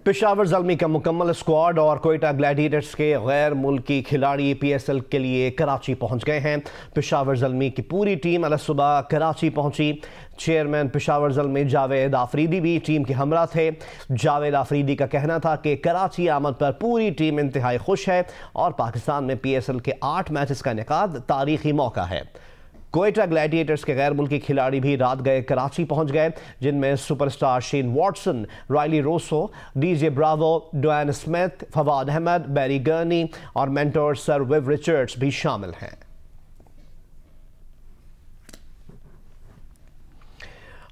पेशावर ज़ल्मी का मुकम्मल स्क्वाड और कोयटा ग्लैडिएटर्स के गैर मुल्की खिलाड़ी PSL के लिए कराची पहुंच गए हैं। पेशावर ज़ल्मी की पूरी टीम अल सुबह कराची पहुंची। चेयरमैन पेशावर ज़ल्मी जावेद आफरीदी भी टीम के हमरा थे। जावेद आफरीदी का कहना था कि कराची आमद पर पूरी टीम इंतहाई खुश है और पाकिस्तान में PSL के 8 मैचेस का इनेकाद तारीखी मौका है। कोयटा ग्लैडिएटर्स के गैर मुल्की खिलाड़ी भी रात गए कराची पहुंच गए, जिनमें superstar Shane Watson, Rilee Rossouw, DJ Bravo, Dwayne Smith, Fawad Ahmed, Barry Gurney और मेंटर सर विव रिचर्ड्स भी शामिल हैं।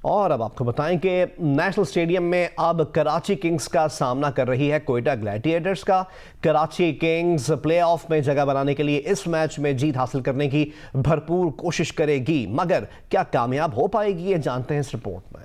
और अब आपको बताएं कि नेशनल स्टेडियम में अब कराची किंग्स का सामना कर रही है कोयटा ग्लैडिएटर्स का। कराची किंग्स प्लेऑफ में जगह बनाने के लिए इस मैच में जीत हासिल करने की भरपूर कोशिश करेगी, मगर क्या कामयाब हो पाएगी, ये जानते हैं इस रिपोर्ट में।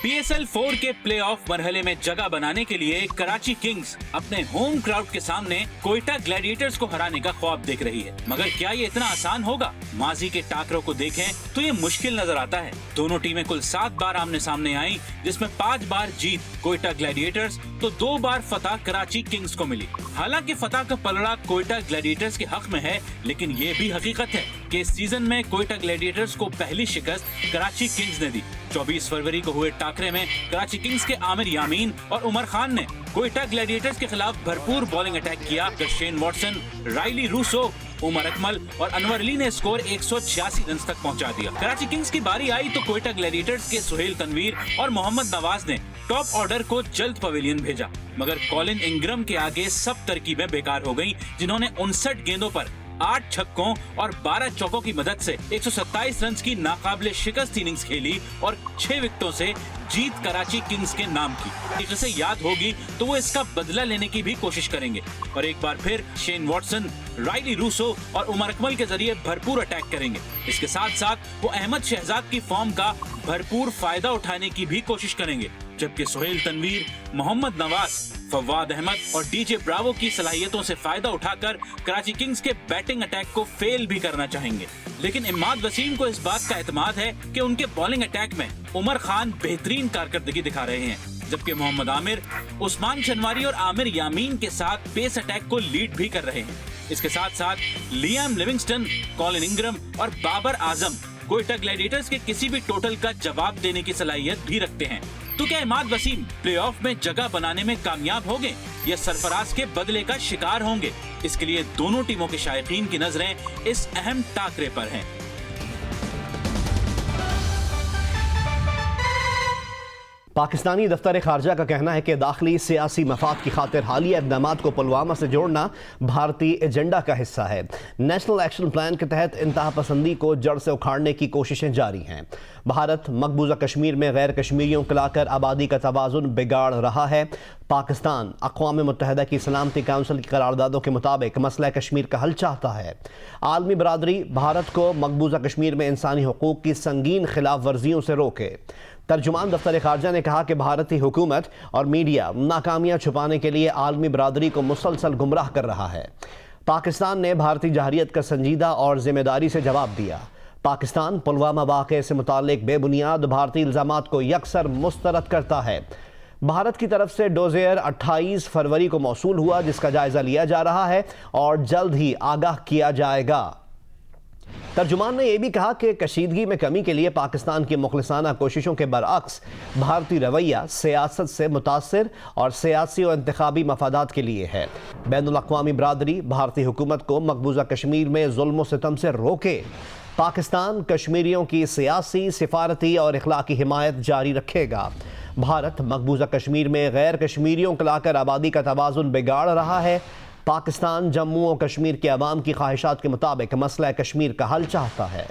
PSL 4 के प्लेऑफ मरहले में जगह बनाने के लिए कराची किंग्स अपने होम क्राउड के सामने कोयटा ग्लैडिएटर्स को हराने का ख्वाब देख रही है, मगर क्या ये इतना आसान होगा? माजी के टाकरों को देखें तो ये मुश्किल नजर आता है। दोनों टीमें कुल 7 बार आमने सामने आई, जिसमें 5 बार जीत कोयटा ग्लैडिएटर्स तो 2 बार फतह कराची किंग्स को मिली। हालांकि फतह का पलड़ा कोयटा ग्लैडिएटर्स के हक में है, लेकिन ये भी हकीकत है कि इस सीजन में कोयटा ग्लैडिएटर्स को पहली शिकस्त कराची किंग्स ने दी। 24 फरवरी को हुए टाकरे में कराची किंग्स के आमिर यामीन और उमर खान ने कोयटा ग्लैडिएटर्स के खिलाफ भरपूर बॉलिंग अटैक किया। Shane Watson, Rilee Rossouw, Umar Akmal और अनवर अली ने स्कोर 186 रन तक पहुंचा दिया। कराची किंग्स की बारी आई तो कोयटा ग्लैडिएटर्स के सुहेल तनवीर और मोहम्मद नवाज ने टॉप ऑर्डर को जल्द पवेलियन भेजा, मगर कॉलिन इंग्रम के आगे सब तरकीबें बेकार हो गईं, जिन्होंने 59 गेंदों पर 8 छक्कों और 12 चौकों की मदद से 127 रन की नाकाबिले शिकस्त इनिंग्स खेली और 6 विकेटों से जीत कराची किंग्स के नाम की। जिसे याद होगी तो वो इसका बदला लेने की भी कोशिश करेंगे और एक बार फिर शेन वॉटसन, रायली रूसो और उमर अकमल के जरिए भरपूर अटैक करेंगे। इसके साथ साथ वो अहमद शहजाद की फॉर्म का भरपूर फायदा उठाने की भी कोशिश करेंगे, जबकि सुहेल तनवीर, मोहम्मद नवाज, फवाद अहमद और DJ ब्रावो की सलाहियतों से फायदा उठाकर कराची किंग्स के बैटिंग अटैक को फेल भी करना चाहेंगे। लेकिन इमाद वसीम को इस बात का एतमाद है कि उनके बॉलिंग अटैक में उमर खान बेहतरीन कारकर्दगी दिखा रहे हैं, जबकि मोहम्मद आमिर, उस्मान शनवारी और आमिर यामीन के साथ पेस अटैक को लीड भी कर रहे हैं। इसके साथ साथ लियाम लिविंगस्टन, कॉलिन इंग्रम और बाबर आजम कोयटा ग्लैडिएटर्स के किसी भी टोटल का जवाब देने की सलाहियत भी रखते हैं। तो क्या इमाद वसीम प्लेऑफ में जगह बनाने में कामयाब होंगे या सरफराज के बदले का शिकार होंगे? इसके लिए दोनों टीमों के शायकीन की नजरें इस अहम टाकरे पर हैं। पाकिस्तानी दफ्तर खारजा का कहना है कि दाखिली सियासी मफाद की खातिर हालिया इक़दामात को पुलवामा से जोड़ना भारतीय एजेंडा का हिस्सा है। नेशनल एक्शन प्लान के तहत इंतहा पसंदी को जड़ से उखाड़ने की कोशिशें जारी हैं। भारत मकबूजा कश्मीर में गैर कश्मीरियों को लाकर आबादी का तवाज़ुन बिगाड़ रहा है। पाकिस्तान अक़वाम मुत्तहिदा की सलामती काउंसिल की करारदादों के मुताबिक मसला कश्मीर का हल चाहता है। आलमी बरादरी भारत को मकबूजा कश्मीर में इंसानी हुकूक की संगीन खिलाफ वर्जियों से रोके। तर्जुमान दफ्तर खारजा ने कहा कि भारतीय हुकूमत और मीडिया नाकामियां छुपाने के लिए आलमी बरादरी को मुसलसल गुमराह कर रहा है। पाकिस्तान ने भारतीय जहरियत का संजीदा और जिम्मेदारी से जवाब दिया। पाकिस्तान पुलवामा वाक़े से मुताल्लिक बेबुनियाद भारतीय इल्ज़ामात को यकसर मुस्तरद करता है। भारत की तरफ से डोजियर 28 फरवरी को मौसूल हुआ, जिसका जायजा लिया जा रहा है और जल्द ही आगाह किया जाएगा। तर्जुमान ने यह भी कहा कि कशीदगी में कमी के लिए पाकिस्तान की मुखलिसाना कोशिशों के बरअक्स भारतीय रवैया सियासत से मुतासिर और सियासी और इंतखाबी मफादात के लिए है। बैनुल अक़वामी बरादरी भारतीय हुकूमत को मकबूजा कश्मीर में जुल्म व सितम से रोके। पाकिस्तान कश्मीरियों की सियासी, सिफारती और इखलाकी हिमायत जारी रखेगा। भारत मकबूजा कश्मीर में गैर कश्मीरियों को लाकर आबादी का तवाज़ुन बिगाड़ रहा है। पाकिस्तान जम्मू और कश्मीर के अवाम की ख्वाहिशात के मुताबिक मसला कश्मीर का हल चाहता है।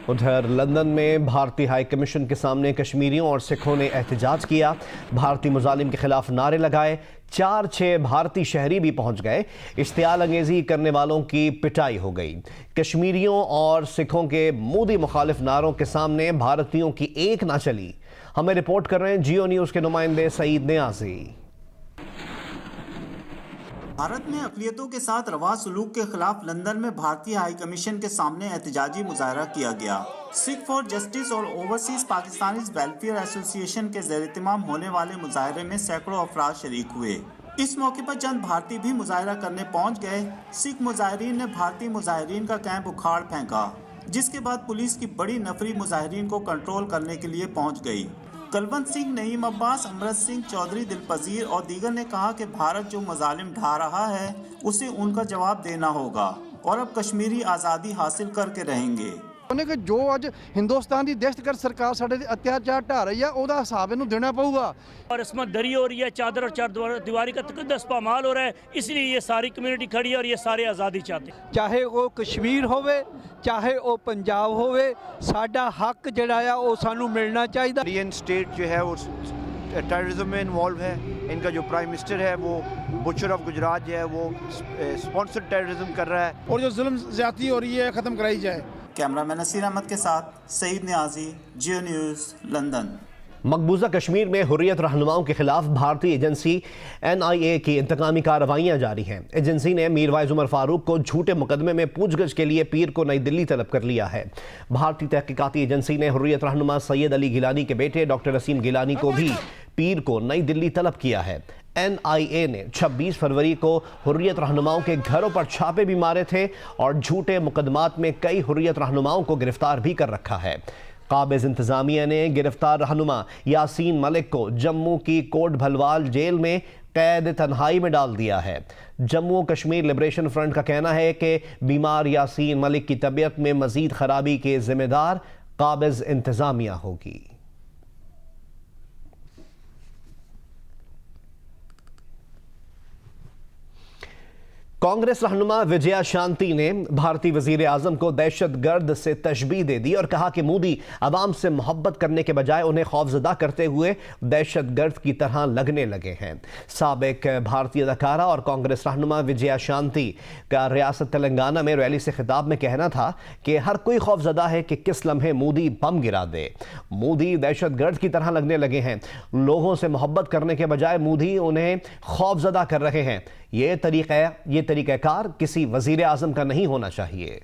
उधर लंदन में भारतीय हाई कमीशन के सामने कश्मीरियों और सिखों ने एहतजाज किया। भारतीय मुजालिम के खिलाफ नारे लगाए। 4-6 भारतीय शहरी भी पहुंच गए। इश्तियाल अंगेजी करने वालों की पिटाई हो गई। कश्मीरियों और सिखों के मोदी मुखालिफ नारों के सामने भारतीयों की एक ना चली। हमें रिपोर्ट कर रहे हैं जियो न्यूज़ के नुमाइंदे सईद नियाजी। भारत में अक़लियतों के साथ रवा सलूक के खिलाफ लंदन में भारतीय हाई कमीशन के सामने एहतजाजी मुजाहरा किया गया। सिख फॉर जस्टिस और ओवरसीज पाकिस्तानीज वेलफेयर एसोसिएशन के ज़ेर-ए-इत्तिमाम होने वाले मुजाहरे में सैकड़ों अफराद शरीक हुए। इस मौके पर चंद भारतीय भी मुजाहरा करने पहुंच गए। सिख मुजाहिरीन ने भारतीय मुजाहिरीन का कैंप उखाड़ फेंका, जिसके बाद पुलिस की बड़ी नफरी मुजाहिरीन को कंट्रोल करने के लिए पहुंच गई। कुलवंत सिंह, नईम अब्बास, अमृत सिंह, चौधरी दिलपजीर और दीगर ने कहा कि भारत जो मजालिम ढा रहा है उसे उनका जवाब देना होगा और अब कश्मीरी आज़ादी हासिल करके रहेंगे। कि जो अज हिंदुस्तान की दहशतगर्द सरकार साडे ते अत्याचार ढा रही है ਉਹਦਾ ਹਿਸਾਬ ਇਹਨੂੰ देना पऊगा। और इसमें दरी हो रही है, चादर और चार दीवारी का तकद्दस पामाल हो रहा है, इसलिए ये सारी कम्युनिटी खड़ी है और ये सारे आज़ादी चाहते हैं। चाहे वो कश्मीर होवे, चाहे वो पंजाब होवे, साडा हक जिहड़ा आ वो सानू मिलना चाहिए। इंडियन स्टेट जो है वो टेररिज्म में इन्वॉल्व है। इनका जो प्राइम मिनिस्टर है वो बुचर ऑफ गुजरात जो है वो स्पॉन्सर्ड टेररिज्म कर रहा है। और जो जुल्म ज्यादती हो रही है ख़त्म कराई जाए। कैमरामैन नसीर अहमद के साथ सईद नियाजी, जियो न्यूज़, लंदन। मकबूजा कश्मीर में हुर्रियत रहनुमाओं के खिलाफ भारतीय एजेंसी NIA की इंतकामी कार्रवाइयां जारी हैं। एजेंसी ने मीरवाइज उमर फारूक को झूठे मुकदमे में पूछगछ के लिए पीर को नई दिल्ली तलब कर लिया है। भारतीय तहकीकाती एजेंसी ने हुर्रियत रहनुमा सैयद अली गिलानी के बेटे डॉक्टर रसीम गिलानी को भी पीर को नई दिल्ली तलब किया है। NIA ने 26 फरवरी को हुर्रियत रहनुमाओं के घरों पर छापे भी मारे थे और झूठे मुकदमात में कई हुर्रियत रहनुमाओं को गिरफ्तार भी कर रखा है। काबिज इंतजामिया ने गिरफ्तार रहनुमा यासीन मलिक को जम्मू की कोट भलवाल जेल में कैद तन्हाई में डाल दिया है। जम्मू कश्मीर लिबरेशन फ्रंट का कहना है कि बीमार यासीन मलिक की तबीयत में मजीद खराबी के जिम्मेदार काबिज इंतजामिया होगी। कांग्रेस रहनुमा विजया शांति ने भारतीय वजीर आजम को दहशतगर्द से तशबीह दे दी और कहा कि मोदी अवाम से मोहब्बत करने के बजाय उन्हें खौफजदा करते हुए दहशतगर्द की तरह लगने लगे हैं। साबिक भारतीय अदाकारा और कांग्रेस रहनुमा विजया शांति का रियासत तेलंगाना में रैली से खिताब में कहना था कि हर कोई खौफजदा है कि किस लम्हे मोदी बम गिरा दे। मोदी दहशतगर्द की तरह लगने लगे हैं। लोगों से मोहब्बत करने के बजाय मोदी उन्हें खौफजदा कर रहे हैं। ये तरीक़ाकार किसी वजीर आज़म का नहीं होना चाहिए।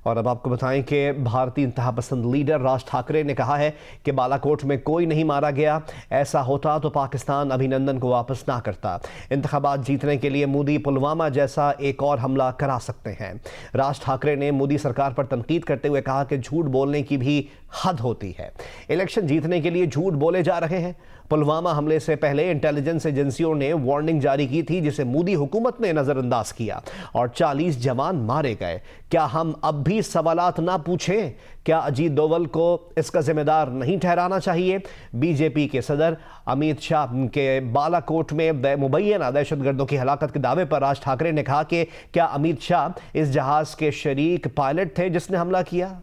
और अब आपको बताएं कि भारतीय इंतहा पसंद लीडर राज ठाकरे ने कहा है कि बालाकोट में कोई नहीं मारा गया। ऐसा होता तो पाकिस्तान अभिनंदन को वापस ना करता। इंतखाबात जीतने के लिए मोदी पुलवामा जैसा एक और हमला करा सकते हैं। राज ठाकरे ने मोदी सरकार पर तनकीद करते हुए कहा कि झूठ बोलने की भी हद होती है। इलेक्शन जीतने के लिए झूठ बोले जा रहे हैं। पुलवामा हमले से पहले इंटेलिजेंस एजेंसियों ने वार्निंग जारी की थी, जिसे मोदी हुकूमत ने नजरअंदाज किया और 40 जवान मारे गए। क्या हम अब भी सवालात ना पूछें? क्या अजीत डोवल को इसका जिम्मेदार नहीं ठहराना चाहिए? बीजेपी के सदर अमित शाह के बालाकोट में मुबैना दहशतगर्दों की हलाकत के दावे पर राज ठाकरे ने कहा कि क्या अमित शाह इस जहाज के शरीक पायलट थे जिसने हमला किया?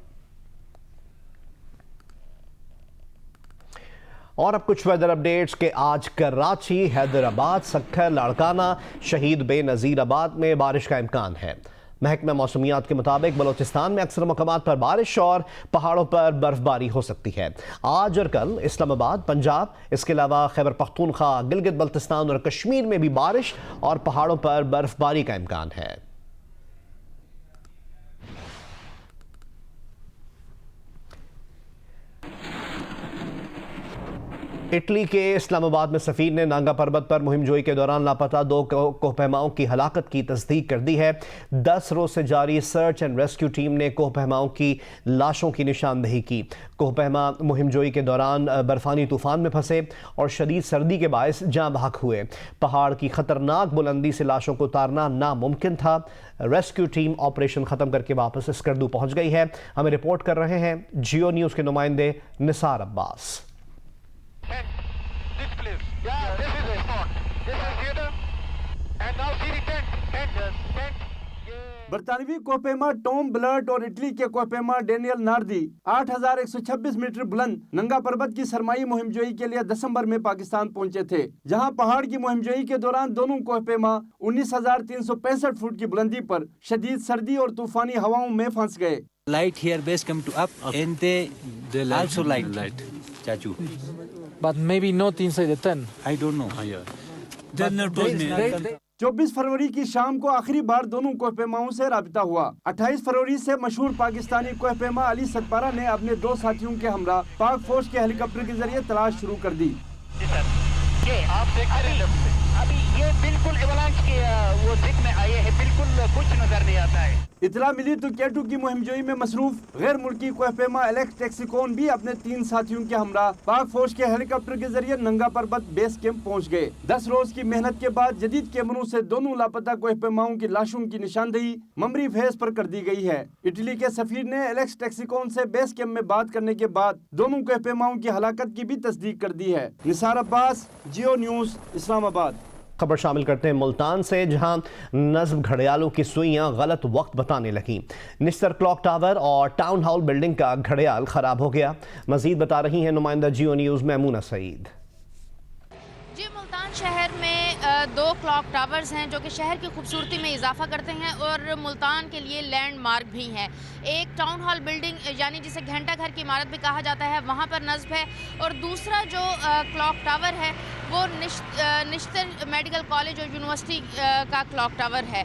और अब कुछ वेदर अपडेट्स के आज कराची, हैदराबाद, सक्खर, लाड़काना, शहीद बेनज़ीराबाद में बारिश का इम्कान है। महकमा मौसमियात के मुताबिक बलोचिस्तान में अक्सर मकामात पर बारिश और पहाड़ों पर बर्फबारी हो सकती है। आज और कल इस्लामाबाद, पंजाब, इसके अलावा खैबर पख्तूनख्वा, गिलगित बल्तिस्तान और कश्मीर में भी बारिश और पहाड़ों पर बर्फबारी का इम्कान है। इटली के इस्लामाबाद में सफीर ने नांगा पर्वत पर मुहिमजोई के दौरान लापता 2 कोहपहमाओं की हलाकत की तस्दीक कर दी है। 10 रोज से जारी सर्च एंड रेस्क्यू टीम ने कोहपहमाओं की लाशों की निशानदेही की। कोहपहमा मुहिमजोई के दौरान बर्फानी तूफान में फंसे और शदीद सर्दी के बायस जाँ बहक हुए। पहाड़ की खतरनाक बुलंदी से लाशों को उतारना नामुमकिन था। रेस्क्यू टीम ऑपरेशन खत्म करके वापस स्कर्दू पहुंच गई है। हमें रिपोर्ट कर रहे हैं जियो न्यूज़ के नुमाइंदे Nisar Abbas. This place. Yeah, this is a spot. This is theater. And now see the tent. बरतानवी कोहपेमा टॉम ब्लर्ट और इटली के कोहपेमा डेनियल नार्दी 8,126 मीटर बुलंद नंगा पर्वत की सरमाई मुहिमजोई के लिए दिसंबर में पाकिस्तान पहुंचे थे, जहां पहाड़ की मुहिमजोई के दौरान दोनों कोहपेमा 19,365 फुट की बुलंदी पर शदीद सर्दी और तूफानी हवाओं में फंस गए। Light here base come to up and they also light chachu. but maybe not inside the tent. I don't know. Then told me. 24 फरवरी की शाम को आखिरी बार दोनों कोहपेमाओं से राबिता हुआ। 28 फरवरी से मशहूर पाकिस्तानी कोहपेमा अली सतपारा ने अपने 2 साथियों के हमरा पाक फौज के हेलीकॉप्टर के जरिए तलाश शुरू कर दी। ये आप देख रहे हैं अभी ये बिल्कुल एवलांच के वो जिप में आए हैं, बिल्कुल कुछ नजर नहीं आता है। इतला मिली तो केटू की मुहिमजोई में मसरूफ गैर मुल्की कोहपेमा एलेक्स टेक्सिकोन भी अपने 3 साथियों के हमरा पाक फौज के हेलीकॉप्टर के जरिए नंगा पर्वत बेस कैंप पहुंच गए। 10 रोज की मेहनत के बाद जदीद कैमरों से दोनों लापता कोहपेमाओं की लाशों की निशानदेही ममरी फेस पर कर दी गई है। इटली के सफीर ने एलेक्स टेक्सिकोन से बेस कैंप में बात करने के बाद दोनों कोहपेमाओं की हलाकत की भी तस्दीक कर दी है। निसार अब्बास, जियो न्यूज, इस्लामाबाद। खबर शामिल करते हैं मुल्तान से, जहां नस्ब घड़ियालों की सुइयां गलत वक्त बताने लगी। निस्तर क्लॉक टावर और टाउन हॉल बिल्डिंग का घड़ियाल खराब हो गया। मजीद बता रही हैं नुमाइंदा जियो न्यूज़ मैमूना सईद। जी, मुल्तान शहर में 2 क्लॉक टावर्स हैं जो कि शहर की खूबसूरती में इजाफा करते हैं और मुल्तान के लिए लैंडमार्क भी हैं। एक टाउन हॉल बिल्डिंग यानी जिसे घंटा घर की इमारत भी कहा जाता है, वहाँ पर नस्ब है, और दूसरा जो क्लॉक टावर है वो निश्तर मेडिकल कॉलेज और यूनिवर्सिटी का क्लॉक टावर है।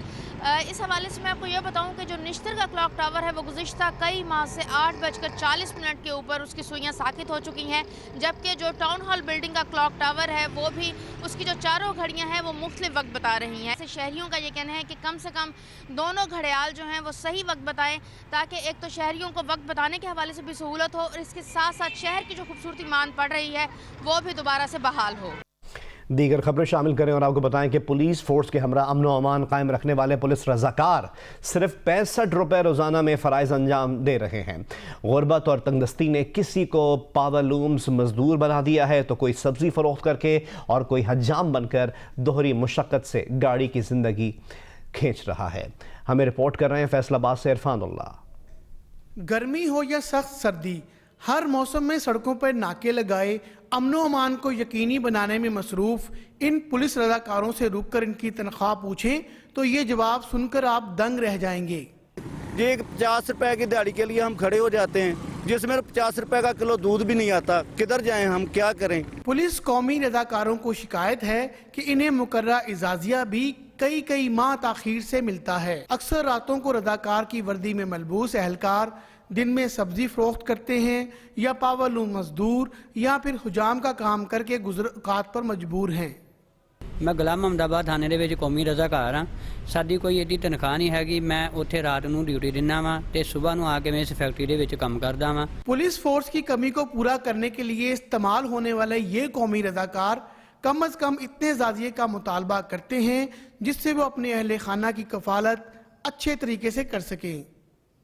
इस हवाले से मैं आपको यह बताऊं कि जो निश्तर का क्लॉक टावर है वो गुज़िश्ता कई माह से 8:40 के ऊपर उसकी सुइयां साकित हो चुकी हैं, जबकि जो टाउन हॉल बिल्डिंग का क्लॉक टावर है वो भी उसकी जो चारों घड़ियां हैं वो मुख्तलिफ वक्त बता रही हैं। ऐसे शहरियों का ये कहना है कि कम से कम दोनों घड़ियाल जो हैं वो सही वक्त बताएं, ताकि एक तो शहरियों को वक्त बताने के हवाले से भी सहूलत हो और इसके साथ साथ शहर की जो खूबसूरती मान पड़ रही है वो भी दोबारा से बहाल हो। दीगर खबरें शामिल करें और आपको बताएं कि पुलिस फोर्स के हमरा अमन व अमान कायम रखने वाले पुलिस रजाकार सिर्फ 65 रुपये रोज़ाना में फ़राइज़ अंजाम दे रहे हैं। गुरबत और तंगदस्ती ने किसी को पावर लूम्स मजदूर बना दिया है, तो कोई सब्ज़ी फ़रोख्त करके और कोई हज्जाम बनकर दोहरी मुशक्क़त से गाड़ी की ज़िंदगी खींच रहा है। हमें रिपोर्ट कर रहे हैं फैसलाबाद से इरफानुल्लाह। गर्मी हो या सख्त सर्दी, हर मौसम में सड़कों पर नाके लगाए अमनो अमान को यकीनी बनाने में मसरूफ इन पुलिस रजाकारों से रुककर इनकी तनख्वाह पूछें तो ये जवाब सुनकर आप दंग रह जाएंगे। ये 50 रुपए की दिहाड़ी के लिए हम खड़े हो जाते हैं, जिसमें 50 रुपए का किलो दूध भी नहीं आता। किधर जाएं हम, क्या करें? पुलिस कौमी रजाकारों को शिकायत है कि इन्हें मुकर्रा इजाजिया भी कई माह ताखीर से मिलता है। अक्सर रातों को रजाकार की वर्दी में मलबूस एहलकार दिन में सब्जी फरोख्त करते हैं या पावरलूम मजदूर या फिर हुजाम का काम करके गुजर औकात पर मजबूर हैं। मैं गुलाम अहमदाबाद थाने ਦੇ ਵਿੱਚ ਕੌਮੀ ਰਜ਼ਾਕਾਰ ਹਾਂ। ਸਾਡੀ ਕੋਈ ਏਡੀ ਤਨਖਾਹ ਨਹੀਂ ਹੈਗੀ। ਮੈਂ ਉੱਥੇ ਰਾਤ ਨੂੰ ਡਿਊਟੀ ਦਿੰਦਾ ਵਾਂ ਤੇ ਸਵੇਰ ਨੂੰ ਆ ਕੇ ਮੈਂ ਇਸ ਫੈਕਟਰੀ ਦੇ ਵਿੱਚ ਕੰਮ करदा वां। पुलिस फोर्स की कमी को पूरा करने के लिए इस्तेमाल होने वाले ये कौमी रजाकार कम अज कम इतने जाजिए का मुतालबा करते हैं जिससे वो अपने अहले खाना की कफालत अच्छे तरीके से कर सकें।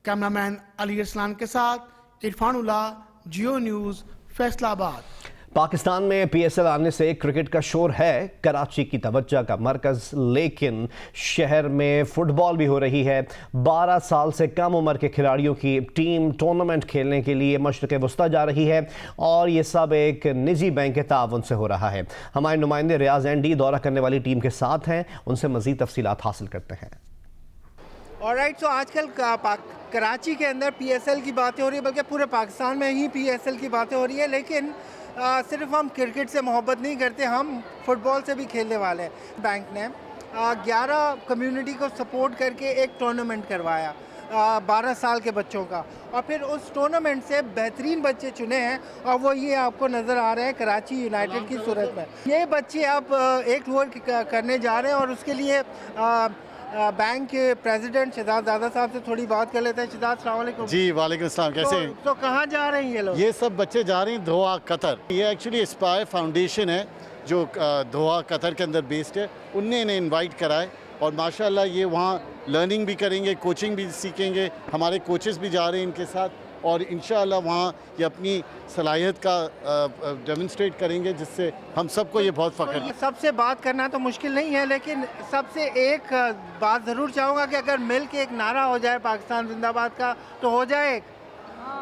कैमरामैन अली अरसलान के साथ इरफानुल्लाह, जियो न्यूज़, फैसलाबाद। पाकिस्तान में PSL आने से क्रिकेट का शोर है, कराची की तवज्जो का मरकज़, लेकिन शहर में फुटबॉल भी हो रही है। 12 साल से कम उम्र के खिलाड़ियों की टीम टूर्नामेंट खेलने के लिए मशरिक़ वस्ता जा रही है और ये सब एक निजी बैंक के ताउन से हो रहा है। हमारे नुमाइंदे रियाज एंडी दौरा करने वाली टीम के साथ हैं, उनसे मज़ीद तफसीलात हासिल करते हैं। ऑलराइट, तो आजकल कराची के अंदर PSL की बातें हो रही है, बल्कि पूरे पाकिस्तान में ही PSL की बातें हो रही है, लेकिन सिर्फ हम क्रिकेट से मोहब्बत नहीं करते, हम फुटबॉल से भी खेलने वाले हैं। बैंक ने 11 कम्युनिटी को सपोर्ट करके एक टूर्नामेंट करवाया 12 साल के बच्चों का, और फिर उस टूर्नामेंट से बेहतरीन बच्चे चुने हैं और वो ये आपको नज़र आ रहे हैं कराची यूनाइटेड की सूरत में। ये बच्चे अब एक टूर करने जा रहे हैं और उसके लिए बैंक के प्रेसिडेंट शहजाद दादा साहब से थोड़ी बात कर लेते हैं। शहजाद, अस्सलाम वालेकुम। जी वालेकुम अस्सलाम, कैसे हैं? तो कहाँ जा रहे हैं ये लोग? ये सब बच्चे जा रहे हैं दोहा कतर। ये एक्चुअली एस्पायर फाउंडेशन है जो दोहा कतर के अंदर बेस्ड है, उनने इन्हें इनवाइट कराए और माशाल्लाह ये वहाँ लर्निंग भी करेंगे, कोचिंग भी सीखेंगे। हमारे कोचेस भी जा रहे हैं इनके साथ और इंशाअल्लाह वहाँ ये अपनी सलाहियत का डेमोन्स्ट्रेट करेंगे, जिससे हम सबको ये बहुत फ़ख्र है। सबसे बात करना तो मुश्किल नहीं है, लेकिन सबसे एक बात ज़रूर चाहूँगा कि अगर मिल के एक नारा हो जाए पाकिस्तान जिंदाबाद का तो हो जाए।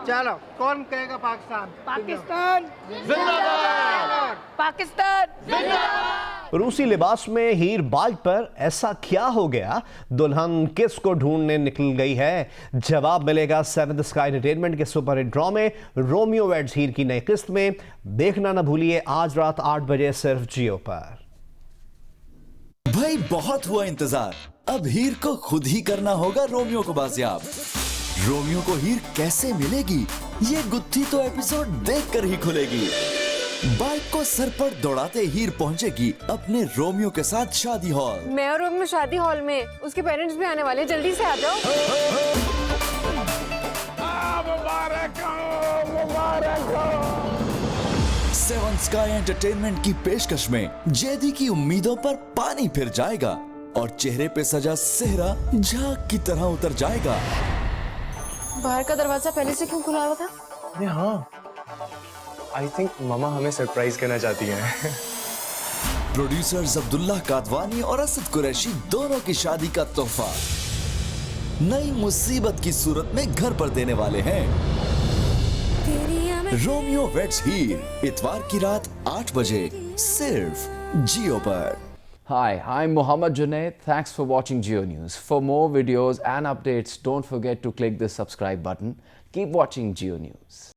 चलो, कौन कहेगा पाकिस्तान? पाकिस्तान जिंदाबाद, पाकिस्तान जिंदाबाद। रूसी लिबास में हीर बाज पर ऐसा क्या हो गया? दुल्हन किस को ढूंढने निकल गई है? जवाब मिलेगा सेवंथ स्काई एंटरटेनमेंट के सुपरहिट ड्रामे रोमियो वेड्स हीर की नई किस्त में। देखना न भूलिए आज रात 8 बजे सिर्फ जियो पर। भाई बहुत हुआ इंतजार, अब हीर को खुद ही करना होगा रोमियो को बाजियाब। रोमियो को हीर कैसे मिलेगी, ये गुत्थी तो एपिसोड देखकर ही खुलेगी। बाइक को सर पर दौड़ाते हीर पहुंचेगी अपने रोमियो के साथ शादी हॉल। मैं और रोमियो शादी हॉल में, उसके पेरेंट्स भी आने वाले, जल्दी से आ जाओ। सेवन स्काई एंटरटेनमेंट की पेशकश में जैदी की उम्मीदों पर पानी फिर जाएगा और चेहरे पे सजा सेहरा झाग की तरह उतर जाएगा। बाहर का दरवाजा पहले से क्यों खुला हुआ था? अरे हाँ, आई थिंक मामा हमें सरप्राइज करना चाहती हैं। प्रोड्यूसर्स अब्दुल्लाह कादवानी और असद कुरैशी दोनों की शादी का तोहफा नई मुसीबत की सूरत में घर पर देने वाले हैं। रोमियो वेड्स हीर इतवार की रात 8 बजे सिर्फ जियो पर। Hi, I'm Mohammad Junaid. Thanks for watching Geo News. For more videos and updates, don't forget to click the subscribe button. Keep watching Geo News.